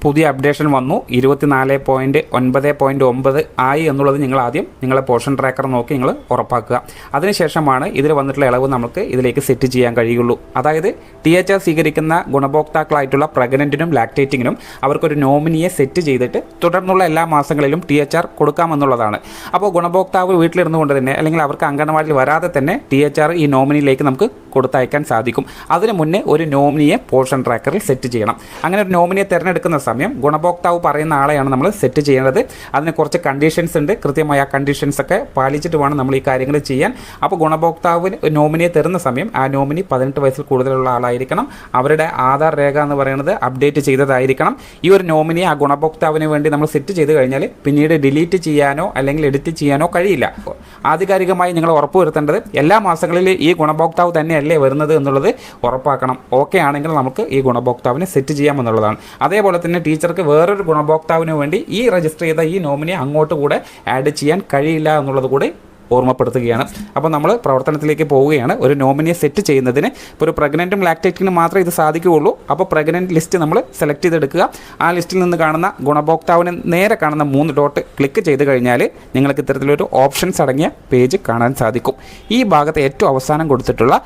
പുതിയ അപ്ഡേഷൻ വന്നു 24.9.9 ആയി എന്നുള്ളത് നിങ്ങൾ ആദ്യം നിങ്ങളെ പോർഷൻ ട്രാക്കർ നോക്കി നിങ്ങൾ ഉറപ്പാക്കുക. അതിനുശേഷമാണ് ഇതിൽ വന്നിട്ടുള്ള ഇളവ് നമുക്ക് ഇതിലേക്ക് സെറ്റ് ചെയ്യാൻ കഴിയുള്ളൂ. അതായത് THR സ്വീകരിക്കുന്ന ഗുണഭോക്താക്കളായിട്ടുള്ള പ്രഗ്നൻറ്റിനും ലാക്ടേറ്റിങ്ങിനും അവർക്കൊരു നോമിനിയെ സെറ്റ് ചെയ്തിട്ട് തുടർന്നുള്ള എല്ലാ മാസങ്ങളിലും THR കൊടുക്കാമെന്നുള്ളതാണ്. അപ്പോൾ ഗുണഭോക്താവ് വീട്ടിലിരുന്നു കൊണ്ട് തന്നെ അല്ലെങ്കിൽ അവർക്ക് അംഗനവാടിയിൽ വരാതെ തന്നെ THR ഈ നോമിനിയിലേക്ക് നമുക്ക് കൊടുത്തയക്കാൻ സാധിക്കും. അതിന് മുന്നേ ഒരു നോമിനിയെ പോർഷൻ ട്രാക്കറിൽ സെറ്റ് ചെയ്യണം. അങ്ങനെ ഒരു നോമിനിയെ തിരഞ്ഞെടുക്കുന്ന സമയം ഗുണഭോക്താവ് പറയുന്ന ആളെയാണ് നമ്മൾ സെറ്റ് ചെയ്യേണ്ടത്. അതിന് കുറച്ച് കണ്ടീഷൻസ് ഉണ്ട്. കൃത്യമായ ആ കണ്ടീഷൻസ് ഒക്കെ പാലിച്ചിട്ട് വേണം നമ്മൾ ഈ കാര്യങ്ങൾ ചെയ്യാൻ. അപ്പോൾ ഗുണഭോക്താവിന് നോമിനിയെ തരുന്ന സമയം ആ നോമിനി 18 വയസ്സിൽ കൂടുതലുള്ള ആളായിരിക്കണം. അവരുടെ ആധാർ രേഖ എന്ന് പറയുന്നത് അപ്ഡേറ്റ് ചെയ്തതായിരിക്കണം. ഈ ഒരു നോമിനിയെ ആ ഗുണഭോക്താവിന് വേണ്ടി നമ്മൾ സെറ്റ് ചെയ്ത് കഴിഞ്ഞാൽ പിന്നീട് ഡിലീറ്റ് ചെയ്യാനോ അല്ലെങ്കിൽ എഡിറ്റ് ചെയ്യാനോ കഴിയില്ല. ആധികാരികമായി നിങ്ങൾ ഉറപ്പുവരുത്തേണ്ടത് എല്ലാ മാസങ്ങളിലും ഈ ഗുണഭോക്താവ് തന്നെയല്ലേ വരുന്നത് എന്നുള്ളത് ഉറപ്പാക്കണം. ഓക്കെ ആണെങ്കിൽ നമുക്ക് ഈ ഗുണഭോക്താവിനെ സെറ്റ് ചെയ്യാമെന്നുള്ളതാണ്. അതേപോലെ തന്നെ ടീച്ചർക്ക് വേറൊരു ഗുണഭോക്താവിന് വേണ്ടി ഈ രജിസ്റ്റർ ചെയ്ത ഈ നോമിനിയെ അങ്ങോട്ട് കൂടെ ആഡ് ചെയ്യാൻ കഴിയില്ല എന്നുള്ളത് കൂടി ഓർമ്മപ്പെടുത്തുകയാണ്. അപ്പോൾ നമ്മൾ പ്രവർത്തനത്തിലേക്ക് പോവുകയാണ്. ഒരു നോമിനിയെ സെറ്റ് ചെയ്യുന്നതിന് ഇപ്പോൾ ഒരു പ്രഗ്നൻറ്റും ലാക്ടേറ്റിനും മാത്രമേ ഇത് സാധിക്കുകയുള്ളൂ. അപ്പോൾ പ്രഗ്നൻറ്റ് ലിസ്റ്റ് നമ്മൾ സെലക്ട് ചെയ്തെടുക്കുക. ആ ലിസ്റ്റിൽ നിന്ന് കാണുന്ന ഗുണഭോക്താവിന് നേരെ കാണുന്ന 3 ഡോട്ട് ക്ലിക്ക് ചെയ്ത് കഴിഞ്ഞാൽ നിങ്ങൾക്ക് ഇത്തരത്തിലൊരു ഓപ്ഷൻസ് അടങ്ങിയ പേജ് കാണാൻ സാധിക്കും. ഈ ഭാഗത്ത് ഏറ്റവും അവസാനം കൊടുത്തിട്ടുള്ള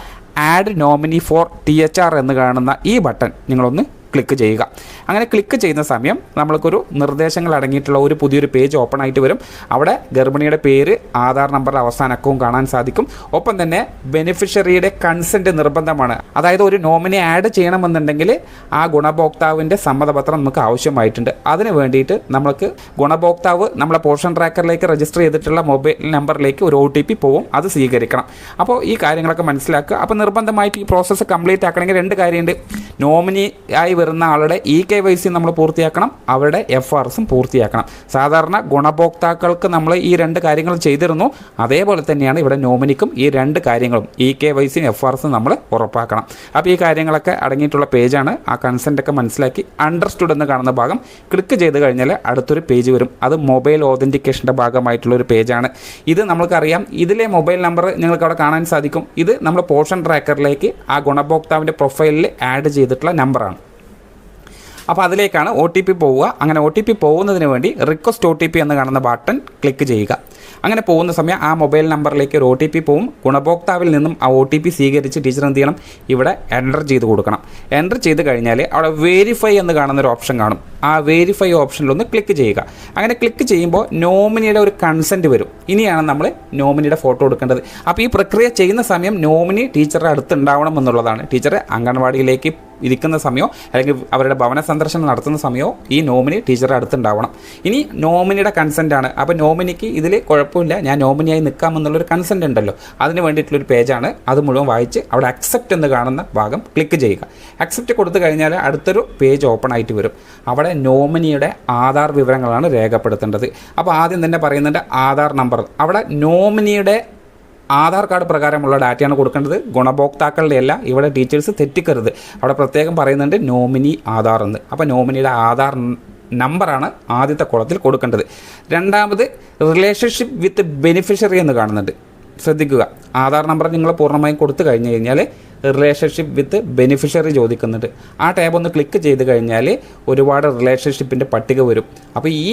ആഡ് നോമിനി ഫോർ THR എന്ന് കാണുന്ന ഈ ബട്ടൺ നിങ്ങളൊന്ന് ക്ലിക്ക് ചെയ്യുക. അങ്ങനെ ക്ലിക്ക് ചെയ്യുന്ന സമയം നമ്മൾക്കൊരു നിർദ്ദേശങ്ങൾ അടങ്ങിയിട്ടുള്ള ഒരു പുതിയൊരു പേജ് ഓപ്പൺ ആയിട്ട് വരും. അവിടെ ഗർഭിണിയുടെ പേര്, ആധാർ നമ്പറിൻ്റെ അവസാന അക്കവും കാണാൻ സാധിക്കും. ഒപ്പം തന്നെ ബെനിഫിഷ്യറിയുടെ കൺസെൻറ്റ് നിർബന്ധമാണ്. അതായത് ഒരു നോമിനെ ആഡ് ചെയ്യണമെന്നുണ്ടെങ്കിൽ ആ ഗുണഭോക്താവിൻ്റെ സമ്മതപത്രം നമുക്ക് ആവശ്യമായിട്ടുണ്ട്. അതിന് വേണ്ടിയിട്ട് നമ്മൾക്ക് ഗുണഭോക്താവ് നമ്മളെ പോർഷൻ ട്രാക്കറിലേക്ക് രജിസ്റ്റർ ചെയ്തിട്ടുള്ള മൊബൈൽ നമ്പറിലേക്ക് ഒരു OTP പോവും. അത് സ്വീകരിക്കണം. അപ്പോൾ ഈ കാര്യങ്ങളൊക്കെ മനസ്സിലാക്കുക. അപ്പോൾ നിർബന്ധമായിട്ട് ഈ പ്രോസസ്സ് കംപ്ലീറ്റ് ആക്കണമെങ്കിൽ 2 കാര്യമുണ്ട്. നോമിനി ആയി വരുന്ന ആളുടെ KYC നമ്മൾ പൂർത്തിയാക്കണം, അവരുടെ FRSും പൂർത്തിയാക്കണം. സാധാരണ ഗുണഭോക്താക്കൾക്ക് നമ്മൾ ഈ 2 കാര്യങ്ങൾ ചെയ്തിരുന്നു. അതേപോലെ തന്നെയാണ് ഇവിടെ നോമിനിക്കും ഈ 2 കാര്യങ്ങളും KYCയും FRSും നമ്മൾ ഉറപ്പാക്കണം. അപ്പോൾ ഈ കാര്യങ്ങളൊക്കെ അടങ്ങിയിട്ടുള്ള പേജാണ്. ആ കൺസെൻ്റൊക്കെ മനസ്സിലാക്കി അണ്ടർസ്റ്റുഡ് എന്ന് കാണുന്ന ഭാഗം ക്ലിക്ക് ചെയ്ത് കഴിഞ്ഞാൽ അടുത്തൊരു പേജ് വരും. അത് മൊബൈൽ ഓതൻറ്റിക്കേഷൻ്റെ ഭാഗമായിട്ടുള്ളൊരു പേജാണ്. ഇത് നമ്മൾക്കറിയാം. ഇതിലെ മൊബൈൽ നമ്പർ നിങ്ങൾക്ക് അവിടെ കാണാൻ സാധിക്കും. ഇത് നമ്മൾ പോർഷൻ ട്രാക്കറിലേക്ക് ആ ഗുണഭോക്താവിൻ്റെ പ്രൊഫൈലിൽ ആഡ് ചെയ്തിട്ടുള്ള നമ്പറാണ്. അപ്പോൾ അതിലേക്കാണ് OTP പോവുക. അങ്ങനെ OTP പോകുന്നതിന് വേണ്ടി റിക്വസ്റ്റ് OTP എന്ന് കാണുന്ന ബട്ടൺ ക്ലിക്ക് ചെയ്യുക. അങ്ങനെ പോകുന്ന സമയം ആ മൊബൈൽ നമ്പറിലേക്ക് ഒരു OTP പോവും. ഗുണഭോക്താവിൽ നിന്നും ആ OTP സ്വീകരിച്ച് ടീച്ചർ എന്ത് ചെയ്യണം? ഇവിടെ എൻ്റർ ചെയ്ത് കൊടുക്കണം. എൻ്റർ ചെയ്ത് കഴിഞ്ഞാൽ അവിടെ വെരിഫൈ എന്ന് കാണുന്നൊരു ഓപ്ഷൻ കാണും. ആ വെരിഫൈ ഓപ്ഷനിലൊന്ന് ക്ലിക്ക് ചെയ്യുക. അങ്ങനെ ക്ലിക്ക് ചെയ്യുമ്പോൾ നോമിനിയുടെ ഒരു കൺസെൻറ്റ് വരും. ഇനിയാണ് നമ്മൾ നോമിനിയുടെ ഫോട്ടോ എടുക്കേണ്ടത്. അപ്പോൾ ഈ പ്രക്രിയ ചെയ്യുന്ന സമയം നോമിനി ടീച്ചറുടെ അടുത്തുണ്ടാവണം എന്നുള്ളതാണ്. ടീച്ചർ അംഗൻവാടിയിലേക്ക് ഇരിക്കുന്ന സമയമോ അല്ലെങ്കിൽ അവരുടെ ഭവന സന്ദർശനം നടത്തുന്ന സമയമോ ഈ നോമിനി ടീച്ചറുടെ അടുത്തുണ്ടാവണം. ഇനി നോമിനിയുടെ കൺസെൻറ്റാണ്. അപ്പോൾ നോമിനിക്ക് ഇതിൽ കുഴപ്പമില്ല, ഞാൻ നോമിനിയായി നിൽക്കാമെന്നുള്ളൊരു കൺസെൻറ്റ് ഉണ്ടല്ലോ, അതിന് വേണ്ടിയിട്ടുള്ളൊരു പേജാണ്. അത് മുഴുവൻ വായിച്ച് അവിടെ അക്സെപ്റ്റ് എന്ന് കാണുന്ന ഭാഗം ക്ലിക്ക് ചെയ്യുക. അക്സെപ്റ്റ് കൊടുത്തു കഴിഞ്ഞാൽ അടുത്തൊരു പേജ് ഓപ്പൺ ആയിട്ട് വരും. അവിടെ നോമിനിയുടെ ആധാർ വിവരങ്ങളാണ് രേഖപ്പെടുത്തേണ്ടത്. അപ്പോൾ ആദ്യം തന്നെ പറയുന്നുണ്ട് ആധാർ നമ്പർ. അവിടെ നോമിനിയുടെ ആധാർ കാർഡ് പ്രകാരമുള്ള ഡാറ്റയാണ് കൊടുക്കേണ്ടത്, ഗുണഭോക്താക്കളുടെ അല്ല. ഇവിടെ ടീച്ചേഴ്സ് തെറ്റിക്കരുത്. അവിടെ പ്രത്യേകം പറയുന്നുണ്ട് നോമിനി ആധാർ എന്ന്. അപ്പോൾ നോമിനിയുടെ ആധാർ നമ്പറാണ് ആദ്യത്തെ കോളത്തിൽ കൊടുക്കേണ്ടത്. രണ്ടാമത് റിലേഷൻഷിപ്പ് വിത്ത് ബെനിഫിഷ്യറി എന്ന് കാണുന്നുണ്ട്. ശ്രദ്ധിക്കുക, ആധാർ നമ്പർ നിങ്ങൾ പൂർണ്ണമായും കൊടുത്തു കഴിഞ്ഞ് കഴിഞ്ഞാൽ റിലേഷൻഷിപ്പ് വിത്ത് ബെനിഫിഷ്യറി ചോദിക്കുന്നുണ്ട്. ആ ടാബ് ഒന്ന് ക്ലിക്ക് ചെയ്ത് കഴിഞ്ഞാൽ ഒരുപാട് റിലേഷൻഷിപ്പിൻ്റെ പട്ടിക വരും. അപ്പോൾ ഈ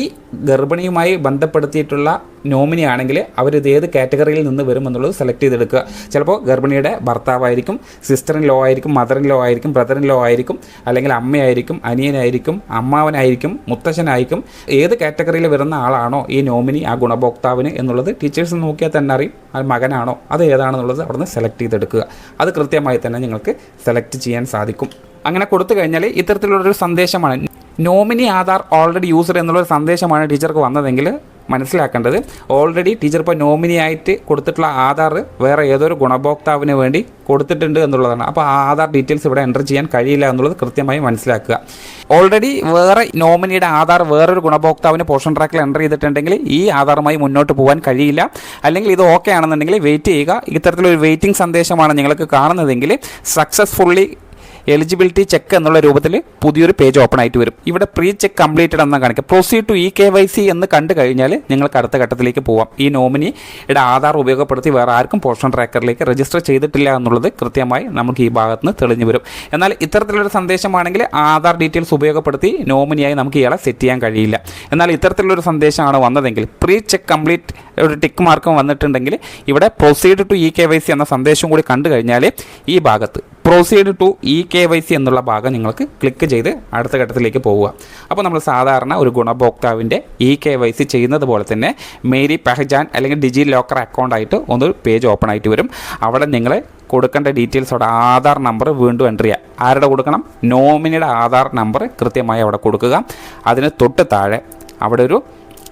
ഗർഭിണിയുമായി ബന്ധപ്പെടുത്തിയിട്ടുള്ള നോമിനി ആണെങ്കിൽ അവരിത് ഏത് കാറ്റഗറിയിൽ നിന്ന് വരുമെന്നുള്ളത് സെലക്ട് ചെയ്തെടുക്കുക. ചിലപ്പോൾ ഗർഭിണിയുടെ ഭർത്താവായിരിക്കും, സിസ്റ്റർ ഇൻ ലോ ആയിരിക്കും, മദർ ഇൻ ലോ ആയിരിക്കും, ബ്രദർ ഇൻ ലോ ആയിരിക്കും, അല്ലെങ്കിൽ അമ്മയായിരിക്കും, അനിയനായിരിക്കും, അമ്മാവനായിരിക്കും, മുത്തശ്ശനായിരിക്കും. ഏത് കാറ്റഗറിയിൽ വരുന്ന ആളാണോ ഈ നോമിനി ആ ഗുണഭോക്താവിന് എന്നുള്ളത് ടീച്ചേഴ്സ് നോക്കിയാൽ തന്നെ അറിയും. അത് മകനാണോ അത് ഏതാണെന്നുള്ളത് അവിടെ നിന്ന് സെലക്ട് ചെയ്തെടുക്കുക. അത് കൃത്യമായി തന്നെ നിങ്ങൾക്ക് സെലക്ട് ചെയ്യാൻ സാധിക്കും. അങ്ങനെ കൊടുത്തു കഴിഞ്ഞാൽ ഇത്തരത്തിലുള്ളൊരു സന്ദേശമാണ്, നോമിനി ആധാർ ഓൾറെഡി യൂസർ എന്നുള്ളൊരു സന്ദേശമാണ് ടീച്ചർക്ക് വന്നതെങ്കിൽ മനസ്സിലാക്കേണ്ടത് ഓൾറെഡി ടീച്ചർ ഇപ്പോൾ നോമിനിയായിട്ട് കൊടുത്തിട്ടുള്ള ആധാർ വേറെ ഏതൊരു ഗുണഭോക്താവിന് വേണ്ടി കൊടുത്തിട്ടുണ്ട് എന്നുള്ളതാണ്. അപ്പോൾ ആ ആധാർ ഡീറ്റെയിൽസ് ഇവിടെ എൻ്റർ ചെയ്യാൻ കഴിയില്ല എന്നുള്ളത് കൃത്യമായി മനസ്സിലാക്കുക. ഓൾറെഡി വേറെ നോമിനിയുടെ ആധാർ വേറൊരു ഗുണഭോക്താവിന് പോർഷൻ ട്രാക്കിൽ എൻ്റർ ചെയ്തിട്ടുണ്ടെങ്കിൽ ഈ ആധാറുമായി മുന്നോട്ട് പോകാൻ കഴിയില്ല. അല്ലെങ്കിൽ ഇത് ഓക്കെ ആണെന്നുണ്ടെങ്കിൽ വെയിറ്റ് ചെയ്യുക. ഇത്തരത്തിലൊരു വെയിറ്റിംഗ് സന്ദേശമാണ് നിങ്ങൾക്ക് കാണുന്നതെങ്കിൽ സക്സസ്ഫുള്ളി എലിജിബിലിറ്റി ചെക്ക് എന്നുള്ള രൂപത്തിൽ പുതിയൊരു പേജ് ഓപ്പൺ ആയിട്ട് വരും. ഇവിടെ പ്രീ ചെക്ക് കംപ്ലീറ്റഡ് എന്ന് കാണിക്കുക. പ്രൊസീഡ് ടു EKYC എന്ന് കണ്ടു കഴിഞ്ഞാൽ നിങ്ങൾക്ക് അടുത്ത ഘട്ടത്തിലേക്ക് പോവാം. ഈ നോമിനിയുടെ ആധാർ ഉപയോഗപ്പെടുത്തി വേറെ ആർക്കും പോർഷൻ ട്രാക്കറിലേക്ക് രജിസ്റ്റർ ചെയ്തിട്ടില്ല എന്നുള്ളത് കൃത്യമായി നമുക്ക് ഈ ഭാഗത്ത് നിന്ന് തെളിഞ്ഞു വരും. എന്നാൽ ഇത്തരത്തിലൊരു സന്ദേശമാണെങ്കിൽ ആധാർ ഡീറ്റെയിൽസ് ഉപയോഗപ്പെടുത്തി നോമിനിയായി നമുക്ക് ഇയാളെ സെറ്റ് ചെയ്യാൻ കഴിയില്ല. എന്നാൽ ഇത്തരത്തിലുള്ളൊരു സന്ദേശമാണ് വന്നതെങ്കിൽ പ്രീ ചെക്ക് കംപ്ലീറ്റ് ഒരു ടിക്ക് മാർക്കും വന്നിട്ടുണ്ടെങ്കിൽ ഇവിടെ പ്രൊസീഡ് ടു EKYC എന്ന സന്ദേശം കൂടി കണ്ടു കഴിഞ്ഞാൽ ഈ ഭാഗത്ത് പ്രൊസീഡ് ടു EKYC എന്നുള്ള ഭാഗം നിങ്ങൾക്ക് ക്ലിക്ക് ചെയ്ത് അടുത്ത ഘട്ടത്തിലേക്ക് പോവുക. അപ്പോൾ നമ്മൾ സാധാരണ ഒരു ഗുണഭോക്താവിൻ്റെ EKYC ചെയ്യുന്നത് പോലെ തന്നെ മേരി പെഹ്ജാൻ അല്ലെങ്കിൽ ഡിജി ലോക്കർ അക്കൗണ്ടായിട്ട് ഒന്ന് പേജ് ഓപ്പൺ ആയിട്ട് വരും. അവിടെ നിങ്ങൾ കൊടുക്കേണ്ട ഡീറ്റെയിൽസോടെ ആധാർ നമ്പർ വീണ്ടും എൻ്റർ ചെയ്യുക. ആരുടെ കൊടുക്കണം? നോമിനിയുടെ ആധാർ നമ്പർ കൃത്യമായി അവിടെ കൊടുക്കുക. അതിന് തൊട്ട് താഴെ അവിടെ ഒരു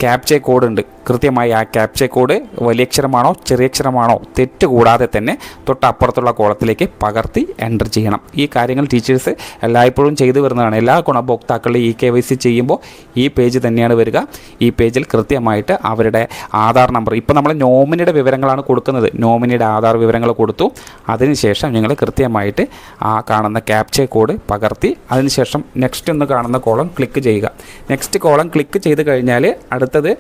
ക്യാപ്ച കോഡ് ഉണ്ട്. കൃത്യമായി ആ ക്യാപ്ച കോഡ് വലിയ അക്ഷരമാണോ ചെറിയ അക്ഷരമാണോ തെറ്റ് കൂടാതെ തന്നെ തൊട്ടപ്പുറത്തുള്ള കോളത്തിലേക്ക് പകർത്തി എൻ്റർ ചെയ്യണം. ഈ കാര്യങ്ങൾ ടീച്ചേഴ്സ് എല്ലായ്പ്പോഴും ചെയ്തു വരുന്നതാണ്. എല്ലാ ഗുണഭോക്താക്കളുടെയും EKYC ചെയ്യുമ്പോൾ ഈ പേജ് തന്നെയാണ് വരിക. ഈ പേജിൽ കൃത്യമായിട്ട് അവരുടെ ആധാർ നമ്പർ, ഇപ്പോൾ നമ്മൾ നോമിനിയുടെ വിവരങ്ങളാണ് കൊടുക്കുന്നത്. നോമിനിയുടെ ആധാർ വിവരങ്ങൾ കൊടുത്തു. അതിനുശേഷം നിങ്ങൾ കൃത്യമായിട്ട് ആ കാണുന്ന ക്യാപ്ച കോഡ് പകർത്തി അതിനുശേഷം നെക്സ്റ്റ് എന്ന് കാണുന്ന കോളം ക്ലിക്ക് ചെയ്യുക. നെക്സ്റ്റ് കോളം ക്ലിക്ക് ചെയ്ത് കഴിഞ്ഞാൽ അടുത്തത്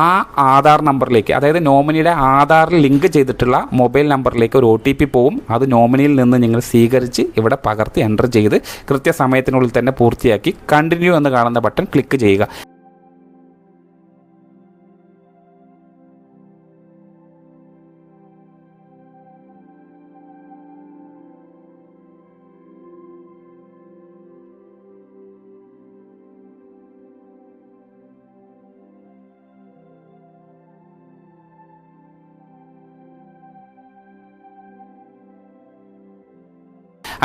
ആ ആധാർ നമ്പറിലേക്ക്, അതായത് നോമിനിയുടെ ആധാറിൽ ലിങ്ക് ചെയ്തിട്ടുള്ള മൊബൈൽ നമ്പറിലേക്ക് ഒരു OTP പോവും. അത് നോമിനിയിൽ നിന്ന് നിങ്ങൾ സ്വീകരിച്ച് ഇവിടെ പകർത്തി എൻ്റർ ചെയ്ത് കൃത്യസമയത്തിനുള്ളിൽ തന്നെ പൂർത്തിയാക്കി കണ്ടിന്യൂ എന്ന് കാണുന്ന ബട്ടൺ ക്ലിക്ക് ചെയ്യുക.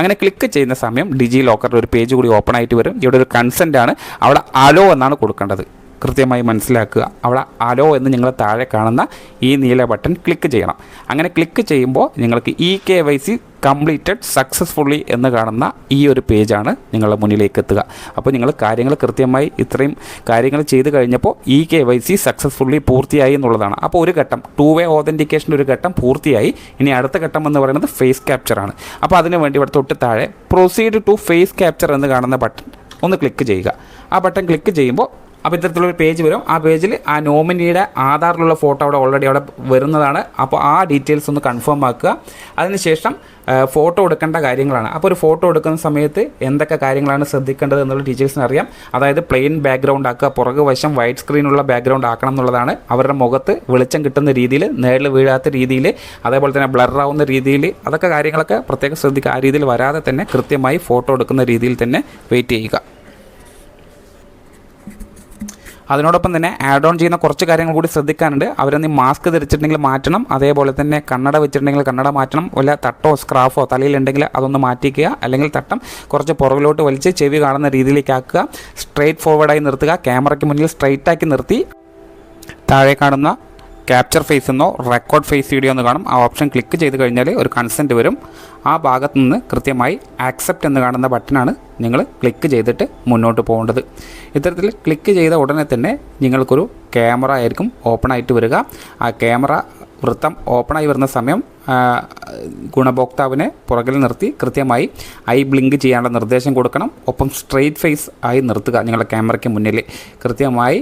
അങ്ങനെ ക്ലിക്ക് ചെയ്യുന്ന സമയം ഡിജി ലോക്കറിൽ ഒരു പേജ് കൂടി ഓപ്പൺ ആയിട്ട് വരും. ഇവിടെ ഒരു കൺസെൻ്റ് ആണ്, അവിടെ അലോ എന്നാണ് കൊടുക്കേണ്ടത്. കൃത്യമായി മനസ്സിലാക്കുക. അവിടെ അലോ എന്ന് നിങ്ങൾ താഴെ കാണുന്ന ഈ നീല ബട്ടൺ ക്ലിക്ക് ചെയ്യണം. അങ്ങനെ ക്ലിക്ക് ചെയ്യുമ്പോൾ നിങ്ങൾക്ക് EKYC കംപ്ലീറ്റഡ് സക്സസ്ഫുള്ളി എന്ന് കാണുന്ന ഈ ഒരു പേജാണ് നിങ്ങളുടെ മുന്നിലേക്ക് എത്തുക. അപ്പോൾ നിങ്ങൾ കാര്യങ്ങൾ കൃത്യമായി ഇത്രയും കാര്യങ്ങൾ ചെയ്ത് കഴിഞ്ഞപ്പോൾ EKYC സക്സസ്ഫുള്ളി പൂർത്തിയായി എന്നുള്ളതാണ്. അപ്പോൾ ഒരു ഘട്ടം 2-way ഓതൻറ്റിക്കേഷൻ്റെ ഒരു ഘട്ടം പൂർത്തിയായി. ഇനി അടുത്ത ഘട്ടം എന്ന് പറയുന്നത് ഫേസ് ക്യാപ്ചറാണ്. അപ്പോൾ അതിനു വേണ്ടി ഇവിടെ തൊട്ട് താഴെ പ്രൊസീഡ് ടു ഫേസ് ക്യാപ്ചർ എന്ന് കാണുന്ന ബട്ടൺ ഒന്ന് ക്ലിക്ക് ചെയ്യുക. ആ ബട്ടൺ ക്ലിക്ക് ചെയ്യുമ്പോൾ അപ്പോൾ ഇത്തരത്തിലൊരു പേജ് വരും. ആ പേജിൽ ആ നോമിനിയുടെ ആധാറിലുള്ള ഫോട്ടോ അവിടെ ഓൾറെഡി അവിടെ വരുന്നതാണ്. അപ്പോൾ ആ ഡീറ്റെയിൽസ് ഒന്ന് കൺഫേം ആക്കുക. അതിനുശേഷം ഫോട്ടോ എടുക്കേണ്ട കാര്യങ്ങളാണ്. അപ്പോൾ ഒരു ഫോട്ടോ എടുക്കുന്ന സമയത്ത് എന്തൊക്കെ കാര്യങ്ങളാണ് ശ്രദ്ധിക്കേണ്ടത് എന്നുള്ള ടീച്ചേഴ്സിന് അറിയാം. അതായത് പ്ലെയിൻ ബാക്ക്ഗ്രൗണ്ട് ആക്കുക, പുറകു വശം വൈറ്റ് സ്ക്രീനുള്ള ബാക്ക്ഗ്രൗണ്ട് ആക്കണം എന്നുള്ളതാണ്. അവരുടെ മുഖത്ത് വെളിച്ചം കിട്ടുന്ന രീതിയിൽ, നേരിൽ വീഴാത്ത രീതിയിൽ, അതേപോലെ തന്നെ ബ്ലറാവുന്ന രീതിയിൽ, അതൊക്കെ കാര്യങ്ങളൊക്കെ പ്രത്യേകം ശ്രദ്ധിക്കുക. ആ രീതിയിൽ വരാതെ തന്നെ കൃത്യമായി ഫോട്ടോ എടുക്കുന്ന രീതിയിൽ തന്നെ വെയിറ്റ് ചെയ്യുക. അതിനോടൊപ്പം തന്നെ ആഡ് ഓൺ ചെയ്യുന്ന കുറച്ച് കാര്യങ്ങൾ കൂടി ശ്രദ്ധിക്കാനുണ്ട്. അവരൊന്ന് മാസ്ക് ധരിച്ചിട്ടുണ്ടെങ്കിൽ മാറ്റണം. അതേപോലെ തന്നെ കണ്ണട വെച്ചിട്ടുണ്ടെങ്കിൽ കണ്ണട മാറ്റണം. വല്ല തട്ടോ സ്ക്രാഫോ തലയിലുണ്ടെങ്കിൽ അതൊന്ന് മാറ്റിക്കുക. അല്ലെങ്കിൽ തട്ടം കുറച്ച് പുറകിലോട്ട് വലിച്ച് ചെവി കാണുന്ന രീതിയിലേക്ക് ആക്കുക. സ്ട്രെയിറ്റ് ഫോർവേഡായി നിർത്തുക. ക്യാമറയ്ക്ക് മുന്നിൽ സ്ട്രെയിറ്റാക്കി നിർത്തി താഴെ കാണുന്ന ക്യാപ്ചർ ഫേസ് എന്നോ റെക്കോർഡ് ഫേസ് വീഡിയോ എന്ന് കാണും. ആ ഓപ്ഷൻ ക്ലിക്ക് ചെയ്ത് കഴിഞ്ഞാൽ ഒരു കൺസെൻറ്റ് വരും. ആ ഭാഗത്തു നിന്ന് കൃത്യമായി ആക്സെപ്റ്റ് എന്ന് കാണുന്ന ബട്ടനാണ് നിങ്ങൾ ക്ലിക്ക് ചെയ്തിട്ട് മുന്നോട്ട് പോകേണ്ടത്. ഇത്തരത്തിൽ ക്ലിക്ക് ചെയ്ത ഉടനെ തന്നെ നിങ്ങൾക്കൊരു ക്യാമറ ആയിരിക്കും ഓപ്പൺ ആയിട്ട് വരിക. ആ ക്യാമറ വൃത്തം ഓപ്പണായി വരുന്ന സമയം ഗുണഭോക്താവിനെ പുറകിൽ നിർത്തി കൃത്യമായി ഐ ബ്ലിങ്ക് ചെയ്യാനുള്ള നിർദ്ദേശം കൊടുക്കണം. ഒപ്പം സ്ട്രെയിറ്റ് ഫേസ് ആയി നിർത്തുക. നിങ്ങളുടെ ക്യാമറയ്ക്ക് മുന്നിൽ കൃത്യമായി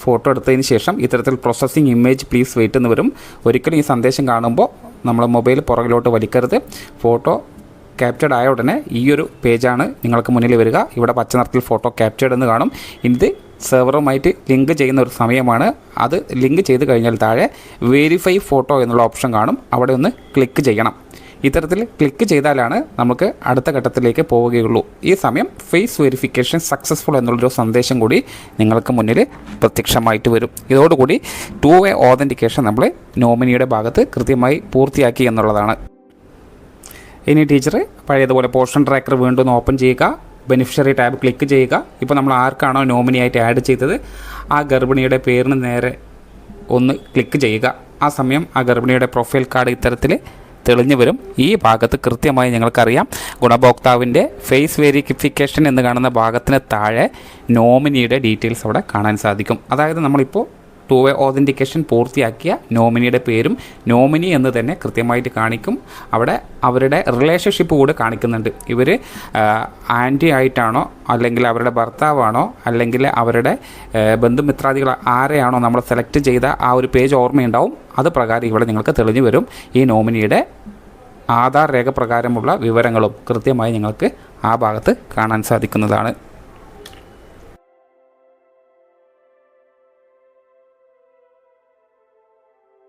ഫോട്ടോ എടുത്തതിന് ശേഷം ഇത്തരത്തിൽ പ്രോസസ്സിംഗ് ഇമേജ് പ്ലീസ് വെയിറ്റ് എന്ന് വരും. ഒരിക്കലും ഈ സന്ദേശം കാണുമ്പോൾ നമ്മൾ മൊബൈൽ പുറകിലോട്ട് വലിക്കരുത്. ഫോട്ടോ ക്യാപ്ചർഡ് ആയ ഉടനെ ഈ ഒരു പേജാണ് നിങ്ങൾക്ക് മുന്നിൽ വരിക. ഇവിടെ പച്ച നിറത്തിൽ ഫോട്ടോ ക്യാപ്ചർഡ് എന്ന് കാണും. ഇത് സെർവറുമായിട്ട് ലിങ്ക് ചെയ്യുന്ന ഒരു സമയമാണ്. അത് ലിങ്ക് ചെയ്ത് കഴിഞ്ഞാൽ താഴെ വെരിഫൈ ഫോട്ടോ എന്നുള്ള ഓപ്ഷൻ കാണും. അവിടെ ഒന്ന് ക്ലിക്ക് ചെയ്യണം. ഇത്തരത്തിൽ ക്ലിക്ക് ചെയ്താലാണ് നമുക്ക് അടുത്ത ഘട്ടത്തിലേക്ക് പോവുകയുള്ളൂ. ഈ സമയം ഫേസ് വെരിഫിക്കേഷൻ സക്സസ്ഫുൾ എന്നുള്ളൊരു സന്ദേശം കൂടി നിങ്ങൾക്ക് മുന്നിൽ പ്രത്യക്ഷമായിട്ട് വരും. ഇതോടുകൂടി 2-way ഓതൻറ്റിക്കേഷൻ നമ്മൾ നോമിനിയുടെ ഭാഗത്ത് കൃത്യമായി പൂർത്തിയാക്കി എന്നുള്ളതാണ്. ഇനി ടീച്ചർ പഴയതുപോലെ പോർഷൻ ട്രാക്കർ വീണ്ടും ഓപ്പൺ ചെയ്യുക. ബെനിഫിഷ്യറി ടാബ് ക്ലിക്ക് ചെയ്യുക. ഇപ്പോൾ നമ്മൾ ആർക്കാണോ നോമിനിയായിട്ട് ആഡ് ചെയ്തത് ആ ഗർഭിണിയുടെ പേരിന് നേരെ ഒന്ന് ക്ലിക്ക് ചെയ്യുക. ആ സമയം ആ ഗർഭിണിയുടെ പ്രൊഫൈൽ കാർഡ് ഇത്തരത്തിൽ തെളിഞ്ഞു വരും. ഈ ഭാഗത്ത് കൃത്യമായി ഞങ്ങൾക്കറിയാം ഗുണഭോക്താവിൻ്റെ ഫേസ് വെരിഫിക്കേഷൻ എന്ന് കാണുന്ന ഭാഗത്തിന് താഴെ നോമിനിയുടെ ഡീറ്റെയിൽസ് അവിടെ കാണാൻ സാധിക്കും. അതായത് നമ്മളിപ്പോൾ ടു വേ ഓതൻറ്റിക്കേഷൻ പൂർത്തിയാക്കിയ നോമിനിയുടെ പേരും നോമിനി എന്ന് തന്നെ കൃത്യമായിട്ട് കാണിക്കും. അവിടെ അവരുടെ റിലേഷൻഷിപ്പ് കൂടെ കാണിക്കുന്നുണ്ട്. ഇവർ ആൻറ്റി ആയിട്ടാണോ അല്ലെങ്കിൽ അവരുടെ ഭർത്താവാണോ അല്ലെങ്കിൽ അവരുടെ ബന്ധുമിത്രാദികൾ ആരെയാണോ നമ്മൾ സെലക്ട് ചെയ്ത ആ ഒരു പേജ് ഓർമ്മയുണ്ടാവും. അത് പ്രകാരം ഇവിടെ നിങ്ങൾക്ക് തെളിഞ്ഞു വരും. ഈ നോമിനിയുടെ ആധാർ രേഖ പ്രകാരമുള്ള വിവരങ്ങളും കൃത്യമായി നിങ്ങൾക്ക് ആ ഭാഗത്ത് കാണാൻ സാധിക്കുന്നതാണ്.